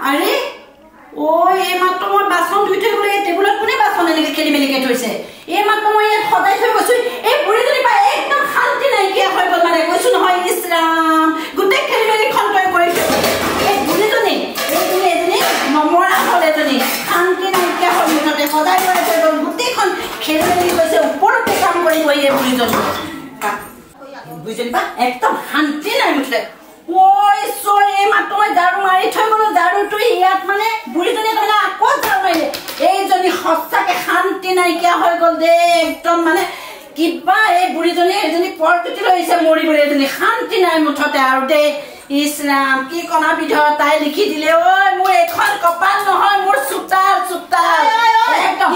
আৰে ও এই মাত্ৰ মই বাচন ধুই থৈ গ'লে টেবুলত কোনে বাচন এনেকে খেলি মেলিকে থৈছে এই মাত্ৰ মই ইয়াত সদায় থৈ গৈছো এই বুঢ়ীজনী পাই একদম শান্তি নাইকিয়া হৈ গ'ল মানে কৈছো নহয় ইছৰাম গোটেই খেলি মেলি খন্তই কৰিছে এই বুঢ়ীজনী এজনী নমৰা হ'ল এজনী শান্তি নাইকিয়া হ'ল মুঠতে সদায় কৰি থৈ গ'ল গোটেইখন খেলি মেলি গৈছে ওপৰতে কাম কৰি গৈ এই বুঢ়ীজনী পা একদম শান্তি নাই মুঠতে ওই সরে মাত্র মই দারু মারি থৈ গলো দারুটো ইয়াত মানে বুঢ়ীজনী মানে আকৌ দারু মাৰিলে এইজনী সঁচাকে শান্তি নাইকিয়া হৈ গল দে একদম মানে কিবা এই বুঢ়ীজনী এজনী পৰকৃতি লৈছে মৰিবলৈ এজনী শান্তি নাই মুঠতে আৰু দে ইছৰাম কি কণা বিধ তাই লিখি দিলে ঐ মোৰ এখন কপাল নহয় মোৰ চুতাল চুতাল একদম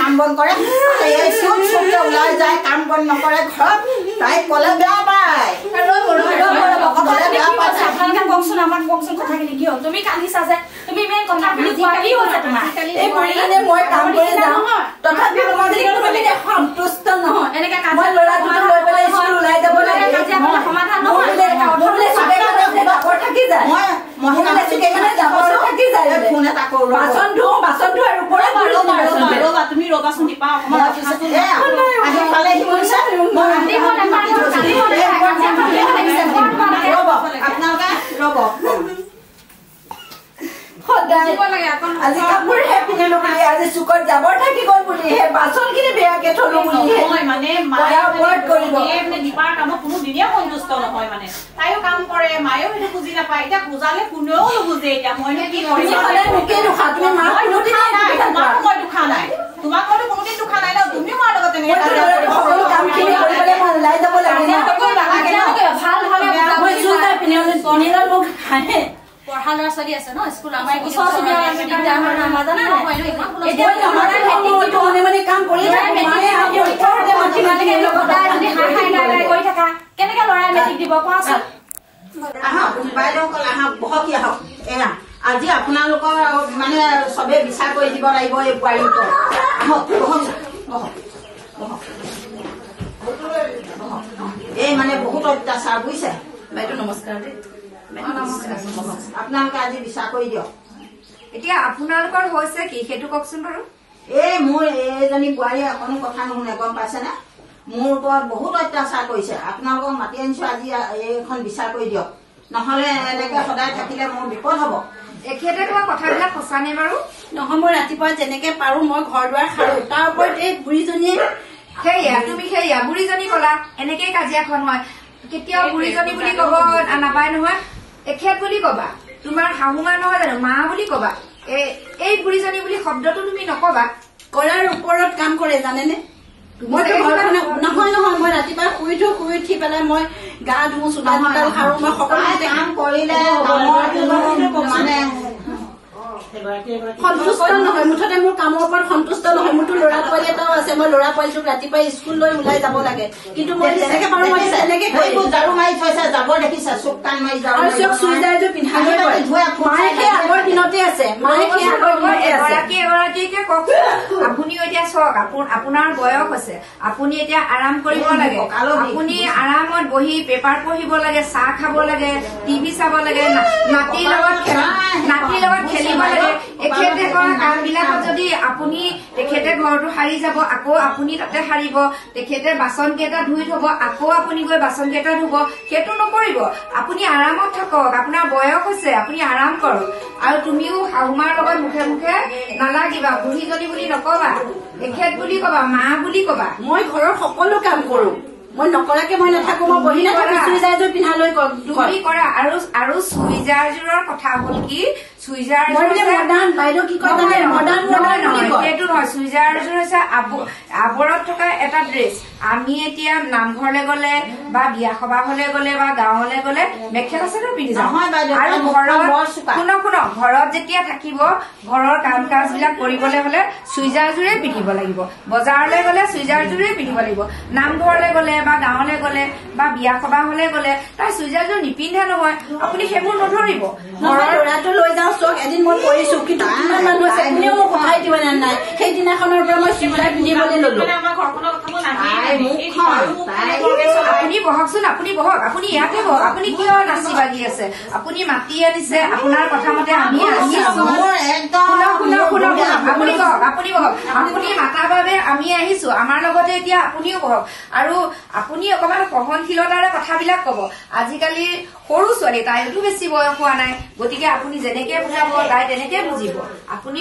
কাম বন কৰে ওলাই যায় কাম বন নকৰে ঘৰত তাই কলে বেয়া পায় কওকচোন আমাক কওকচোন কথাখিনি কি হ'ল তুমি কান্দিছা যে তুমি মেইন কথা কি হৈছে তোমাৰ এই বুঢ়ীজনী মই কাম কৰি যাওঁ তথাপিও তুমি সন্তুষ্ট নহয় এনেকে মই ল'ৰাটোক লৈ পেলাই স্কুল ওলাই যাব লাগে সমাধান নহয় থাকি যায় মই মহিলা জাবৰ থাকি যায় ফোন এটা কৰো বাচন ধুও আৰু ৰবা তুমি ৰবাচোন দিপা অকমান আহি পালে সি কৈছে আপোনালোকে ৰব আজি কাপোৰ হে পিন্ধিলো বুলি আজি চুকত জাবৰ থাকি গ'ল বুলি হে বাচনখিনি বেয়াকে থলো বুলি মানে দীপাৰ কামত কোনো দিনে সন্তুষ্ট নহয় মানে তাইও কাম কৰে মায়েও সেইটো বুজি নাপায় এতিয়া বুজালে কোনেও নুবুজে এতিয়া মইনো কি কৰিম মোকে দুখা তুমি মাক মই দুখা নাই তোমাক মইতো কোনোদিন দুখা নাই ন তুমি মাৰ লগত সকলো কামখিনি কৰিবলৈ মই ওলাই যাব লাগে ভাল ভালে মই চুইটাৰ পিন্ধিলে মোক হাঁহে পঢ়া ল'ৰা ছোৱালী আছে ন স্কুল আমাৰ ওচৰ চুবুৰীয়া কাম কৰি কেনেকে লৰাই মেট্ৰিক দিব কোৱাচোন বাইদেউসকল আহক বহকি আহক এয়া আজি আপোনালোকৰ মানে চবে বিচাৰ কৰি দিব লাগিব এই বোৱাৰীক এই মানে বহুত অত্যাচাৰ বুজিছে বাইদেউ নমস্কাৰ দেই আপোনালোকে আজি বিচাৰ কৰি দিয়ক এতিয়া আপোনালোকৰ হৈছে কি সেইটো কওকচোন বাৰু এই মোৰ এইজনী বোৱাৰীয়ে অকণো কথা নুশুনে গম পাইছেনে মোৰ ওপৰত বহুত অত্যাচাৰ কৰিছে আপোনালোকক মাতি আনিছো আজি এইখন বিচাৰ কৰি দিয়ক নহলে এনেকে সদায় থাকিলে মোৰ বিপদ হব এখেতে কোৱা কথাবিলাক সঁচা নে বাৰু নহয় মই ৰাতিপুৱা যেনেকে পাৰো মই ঘৰ দুৱাৰ সাৰো তাৰ ওপৰত এই বুঢ়ীজনীয়ে সেয়া তুমি সেয়া বুঢ়ীজনী কলা এনেকেই কাজিয়াখন হয় কেতিয়াও বুঢ়ীজনী বুলি কব নাপায় নহয় এখেত বুলি কবা তোমাৰ শাহুমা নহয় জানো মা বুলি কবা এই বুঢ়ীজনী বুলি শব্দটো তুমি নকবা কৰাৰ ওপৰত কাম কৰে জানেনে নহয় নহয় মই ৰাতিপুৱা শুই উঠি পেলাই মই গা ধুও চোলা চোতাল সাৰো মই সকলো কাম কৰিলে মানে সন্তুষ্ট নহয় মুঠতে মোৰ কামৰ ওপৰত সন্তুষ্ট নহয় মোৰতো ল'ৰা পোৱালি এটাও আছে মই ল'ৰা পোৱালিটোক ৰাতিপুৱাই স্কুল লৈ ওলাই যাব লাগে কিন্তু মই যেনেকে পাৰো মই তেনেকে ঝাৰু মাৰি থৈছে যাব দেখিছা চুক কান মাৰি যাওঁ চুইদাৰযোৰ পিন্ধাই মায়ে আগৰ দিনতে আছে মায়ে এগৰাকীকে কওক আপুনিও এতিয়া চাওক আপোনাৰ বয়স আছে আপুনি এতিয়া আৰাম কৰিব লাগে আপুনি আৰামত বহি পেপাৰ পঢ়িব লাগে চাহ খাব লাগে টিভি চাব লাগে নাতিৰ লগত খেলিব লাগে এখেতে কৰা কামবিলাকত যদি আপুনি তেখেতে ঘৰটো সাৰি যাব আকৌ আপুনি তাতে সাৰিব তেখেতে বাচন কেইটা ধুই থব আকৌ আপুনি গৈ বাচন কেইটা ধুব সেইটো নকৰিব আপুনি আৰামত থাকক আপোনাৰ বয়স হৈছে আপুনি আৰাম কৰক আৰু তুমিও শাহুমাৰ লগত মুখে মুখে নালাগিবা বুঢ়ী বুঢ়ীজনী বুলি নকবা, এখেত বুলি কবা, মা বুলি কবা। মই ঘৰৰ সকলো কাম কৰো, মই নকৰাকে মই নাথাকো। মই বহি নাথাকো চুইজাৰযোৰ পিন্ধালৈ তুমি কৰা। আৰু চুইজাৰযোৰৰ কথা হ'ল কি, চুইজাৰযোৰ বাইদেউ কি কয় সেইটো নহয়, চুইজাৰযোৰ হৈছে আৱৰত থকা এটা ড্ৰেছ। আমি এতিয়া নামঘৰলৈ গলে বা বিয়া সবাহলৈ গলে বা গাঁৱলৈ গলে মেখেলা চাদৰ পিন্ধি যাওঁ। আৰু শুনক ঘৰত যেতিয়া থাকিব, ঘৰৰ কাম কাজ বিলাক কৰিবলৈ হলে চুইজাৰযোৰে পিন্ধিব লাগিব। বজাৰলৈ গলে চুইজাৰযোৰে পিন্ধিব লাগিব। নামঘৰলৈ গলে বা গাঁৱলৈ গলে বা বিয়া সবাহলৈ গলে তাই চুইজাৰযোৰ নিপিন্ধে নহয়। আপুনি সেইবোৰ নধৰিব। ল'ৰাটো লৈ যাওঁ চক, এদিন মই কৰিছো, কিন্তু কিমান মানুহ আছে কোনেও মোক পঠাই দিব নাই। সেইদিনাখনৰ পৰা মই চুইজাৰ পিন্ধিবলৈ ললো। আপুনি বহকচোন, আপুনি বহক, আপুনি ইয়াতে বহক। আপুনি কিয় নাচি বাগি আছে? আপুনি মাতি আনিছে, আপোনাৰ কথা মতে আমি আহিছো। আপুনি বহক, আপুনি বহক। আপুনি মাতাৰ বাবে আমি আহিছো, আমাৰ লগতে এতিয়া আপুনিও বহক। আৰু আপুনি অকমান সহনশীলতাৰে কথাবিলাক কব। আজিকালি সৰু ছোৱালী, তাইতো বেছি বয়স হোৱা নাই, গতিকে আপুনি যেনেকে বুজাব তাই তেনেকে বুজিব। আপুনি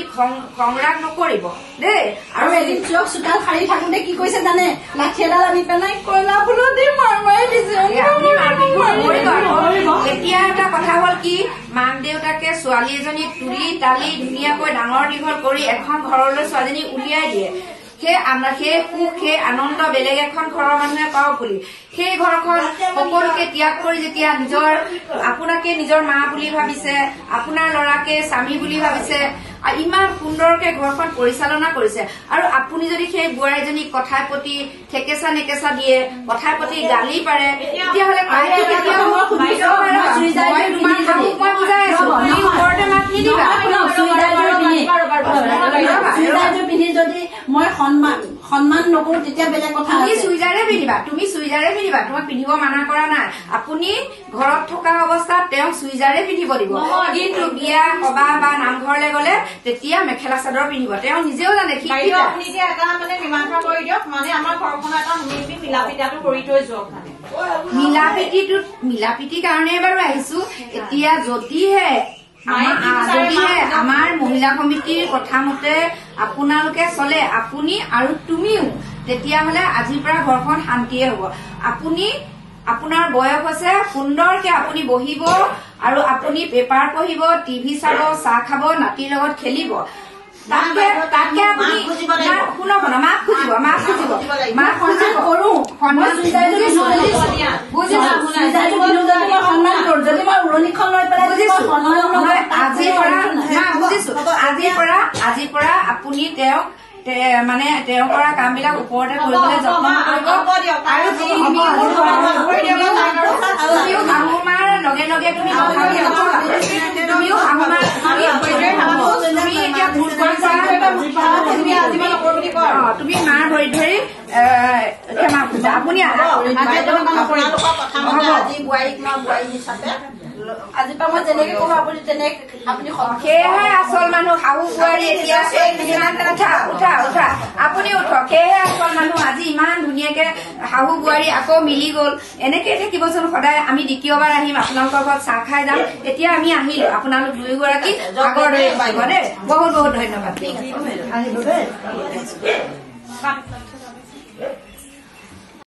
খং ৰাগ নকৰিব দেই। আৰু এদিন চোক চোতাল সাৰি থাকোতে কি কৈছে জানে, লাঠি এডাল আনি পেলাই কয়লা ফুলত দি মাৰি দিছে। এতিয়া এটা কথা হ'ল কি, মাক দেউতাকে ছোৱালী এজনীক তুলি তালি ধুনীয়াকৈ ডাঙৰ দীঘল কৰি এখন ঘৰলৈ ছোৱালীজনী উলিয়াই দিয়ে। সেই সুখ, সেই আনন্দ বেলেগ এখন ঘৰৰ মানুহে পাওক বুলি সেই ঘৰখন সকলোকে ত্যাগ কৰি যেতিয়া আপোনাকে নিজৰ মা বুলি ভাবিছে, আপোনাৰ ল'ৰাকে স্বামী বুলি ভাবিছে, ইমান সুন্দৰকে ঘৰখন পৰিচালনা কৰিছে। আৰু আপুনি যদি সেই বোৱাৰীজনীক কথাই প্ৰতি ঠেকেচা নেকেচা দিয়ে, কথাই প্ৰতি গালি পাৰে, তেতিয়াহ'লে মই বুজাই আছো, তুমি ওপৰতে মাত নিদিবা। পিন্ধি যদি মই সন্মান নকৰো তেতিয়া বেলেগ কথা। তুমি চুইজাৰে পিন্ধিবা, তোমাক পিন্ধিব মানা কৰা নাই। আপুনি ঘৰত থকা অৱস্থাত তেওঁক চুইজাৰে পিন্ধিব দিব, কিন্তু বিয়া সবাহ বা নামঘৰলৈ গলে তেতিয়া মেখেলা চাদৰ পিন্ধিব। তেওঁ নিজেও জানে। মিলাপ্ৰীতিৰ কাৰণে বাৰু আহিছো। এতিয়া যদিহে আমাৰ মহিলা সমিতিৰ কথা মতে আপোনালোকে চলে, আপুনি আৰু তুমিও, তেতিয়াহলে আজিৰ পৰা ঘৰখন শান্তিয়ে হব। আপোনাৰ বয়স হৈছে, সুন্দৰকে আপুনি বহিব আৰু আপুনি পেপাৰ পঢ়িব, টিভি চাব, চাহ খাব, নাতিৰ লগত খেলিব। তাতকে আপুনি শুনক, মাক খুজিব কৰো আজিৰ পৰা আপুনি তেওঁক তেওঁ কৰা কাম বিলাক ওপৰতে কৰিবলৈ যত্ন কৰিব। আৰু শাহুমাৰ লগে লগে তুমি তুমিও শাহুমাৰ তুমি এতিয়া ভুল কৰিছা, তুমি মাৰ ভৰি ধৰি ক্ষমা খুজা। আপুনি আজি পৰা মই যেনেকে কৰো আপুনি তেনেকে আপুনি সেয়েহে আচল মানুহ শাহু বোৱাৰী। এতিয়া উঠা আপুনি উঠক। সেয়েহে আচল মানুহ। আজি ইমান ধুনীয়াকে শাহু বোৱাৰী আকৌ মিলি গল। এনেকে থাকিবচোন সদায়। আমি দ্বিতীয়বাৰ আহিম, আপোনালোকৰ ঘৰত চাহ খাই যাম। এতিয়া আমি আহিলো, আপোনালোক দুয়োগৰাকী আগৰ দৰে পাৰিব দেই। বহুত বহুত ধন্যবাদ।